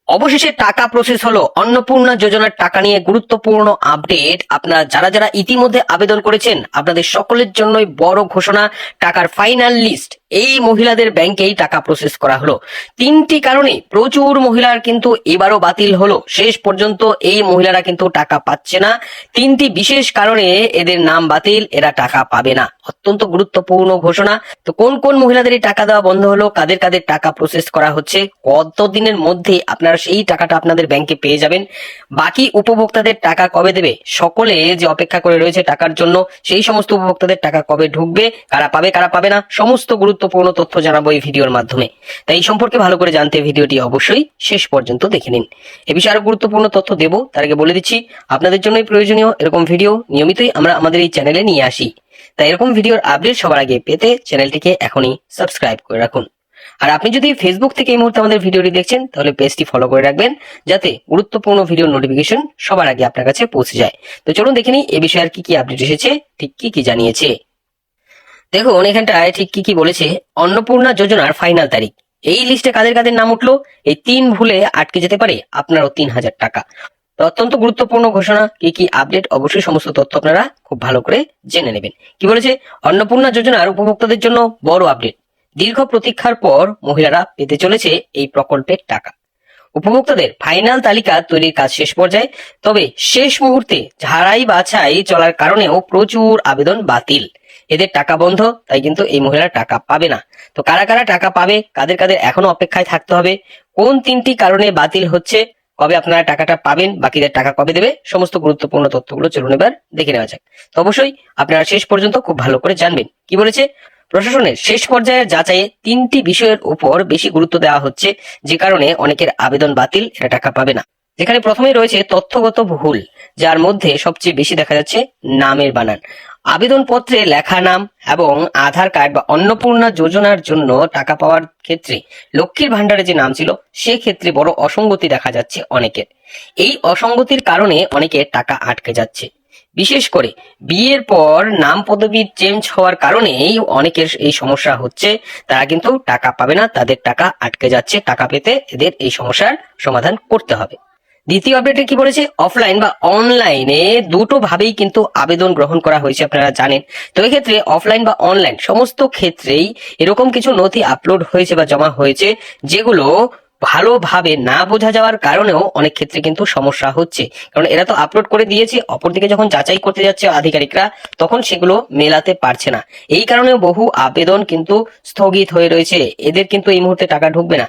অবশেষে টাকা প্রসেস হলো। অন্নপূর্ণা যোজনার টাকা নিয়ে গুরুত্বপূর্ণ আপডেট। আপনারা যারা যারা ইতিমধ্যে আবেদন করেছেন আপনাদের সকলের জন্যই বড় ঘোষণা, টাকার ফাইনাল লিস্ট। এই মহিলাদের ব্যাংকেই টাকা প্রসেস করা হলো। তিনটি কারণে প্রচুর মহিলার কিন্তু এবারও বাতিল হলো। শেষ পর্যন্ত এই মহিলারা কিন্তু টাকা পাচ্ছে না। তিনটি বিশেষ কারণে এদের নাম বাতিল, এরা টাকা পাবে না। অত্যন্ত গুরুত্বপূর্ণ ঘোষণা। তো কোন কোন মহিলাদের এই টাকা দেওয়া বন্ধ হলো, কাদের কাদের টাকা প্রসেস করা হচ্ছে, কত দিনের মধ্যে আপনারা সেই টাকাটা আপনাদের ব্যাংকে পেয়ে যাবেন, বাকি উপভোক্তাদের টাকা কবে দেবে, সকলে যে অপেক্ষা করে রয়েছে টাকার জন্য, সেই সমস্ত উপভোক্তাদের টাকা কবে ঢুকবে, কারা পাবে কারা পাবে না, সমস্ত গুরুত্বপূর্ণ তথ্য জানাবো এই ভিডিওর মাধ্যমে। তাই এই সম্পর্কে ভালো করে জানতে ভিডিওটি অবশ্যই শেষ পর্যন্ত দেখে নিন। এ বিষয়ে আরো গুরুত্বপূর্ণ তথ্য দেবো, তার আগে বলে দিচ্ছি আপনাদের জন্যই প্রয়োজনীয় এরকম ভিডিও নিয়মিতই আমরা আমাদের এই চ্যানেলে নিয়ে আসি। তাই এরকম ভিডিওর আপডেট সবার আগে পেতে চ্যানেলটিকে এখনই সাবস্ক্রাইব করে রাখুন। আর আপনি যদি ফেসবুক থেকে এই মুহূর্তে আমাদের ভিডিওটি দেখছেন তাহলে পেজটি ফলো করে রাখবেন, যাতে গুরুত্বপূর্ণ ভিডিওর নোটিফিকেশন সবার আগে আপনার কাছে পৌঁছে যায়। তো চলুন দেখে নিই এ বিষয়ে আর কি কি আপডেট এসেছে, ঠিক কি কি জানিয়েছে। দেখুন এখানটায় ঠিক কি কি বলেছে। অন্নপূর্ণা যোজনার ফাইনাল তারিখ, এই লিস্টে কাদের কাদের নাম উঠলো, এই 3 ভুলে আটকে যেতে পারে আপনারও 3000 টাকা। তো অত্যন্ত গুরুত্বপূর্ণ ঘোষণা, কি কি আপডেট অবশ্যই সমস্ত তথ্য আপনারা খুব ভালো করে জেনে নেবেন। কি বলেছে, অন্নপূর্ণা যোজনার উপভোক্তাদের জন্য বড় আপডেট। দীর্ঘ প্রতীক্ষার পর মহিলারা পেতে চলেছে এই প্রকল্পের টাকা। উপভোক্তাদের ফাইনাল তালিকা তৈরির কাজ শেষ পর্যায়ে, তবে শেষ মুহূর্তে ঝাড়াই বাছাই চলার কারণেও প্রচুর আবেদন বাতিল। এদের টাকা বন্ধ, তাই কিন্তু এই মহিলা টাকা পাবে না। তো কারা কারা টাকা পাবে, কাদের কাদের এখনো অপেক্ষায় থাকতে হবে, কোন 3টি কারণে বাতিল হচ্ছে, কবে আপনারা টাকাটা পাবেন, বাকিদের টাকা কবে দেবে, সমস্ত গুরুত্বপূর্ণ তথ্যগুলো চলুন এবার দেখে নেওয়া যাক। তো অবশ্যই আপনারা শেষ পর্যন্ত খুব ভালো করে জানবেন। কি বলেছে, প্রশাসনের শেষ পর্যায়ের যাচাইয়ে 3টি বিষয়ের উপর বেশি গুরুত্ব দেওয়া হচ্ছে, যে কারণে অনেকের আবেদন বাতিল, এরা টাকা পাবে না। যেখানে প্রথমেই রয়েছে তথ্যগত ভুল, যার মধ্যে সবচেয়ে বেশি দেখা যাচ্ছে নামের বানান। আবেদনপত্রে লেখা নাম এবং আধার কার্ড বা অন্নপূর্ণা যোজনার জন্য টাকা পাওয়ার ক্ষেত্রে লক্ষ্মীর ভান্ডারে যে নাম ছিল সেক্ষেত্রে বড় অসঙ্গতি দেখা যাচ্ছে অনেকের। এই অসঙ্গতির কারণে অনেকের টাকা আটকে যাচ্ছে। বিশেষ করে বিয়ের পর নাম পদবি চেঞ্জ হওয়ার কারণেই অনেকের এই সমস্যা হচ্ছে, তারা কিন্তু টাকা পাবে না, তাদের টাকা আটকে যাচ্ছে। টাকা পেতে এদের এই সমস্যার সমাধান করতে হবে। দ্বিতীয় আপডেটে কি বলেছে, অফলাইন বা অনলাইনে দুটো ভাবেই কিন্তু আবেদন গ্রহণ করা হয়েছে, আপনারা জানেন। তো এক্ষেত্রে অফলাইন বা অনলাইন সমস্ত ক্ষেত্রেই এরকম কিছু নথি আপলোড হয়েছে বা জমা হয়েছে, যেগুলো ভালোভাবে না বোঝা যাওয়ার কারণেও অনেক ক্ষেত্রে কিন্তু সমস্যা হচ্ছে। কারণ এরা তো আপলোড করে দিয়েছে, অপরদিকে যখন যাচাই করতে যাচ্ছে আধিকারিকরা তখন সেগুলো মেলাতে পারছে না। এই কারণে বহু আবেদন কিন্তু স্থগিত হয়ে রয়েছে, এদের কিন্তু এই মুহূর্তে টাকা ঢুকবে না।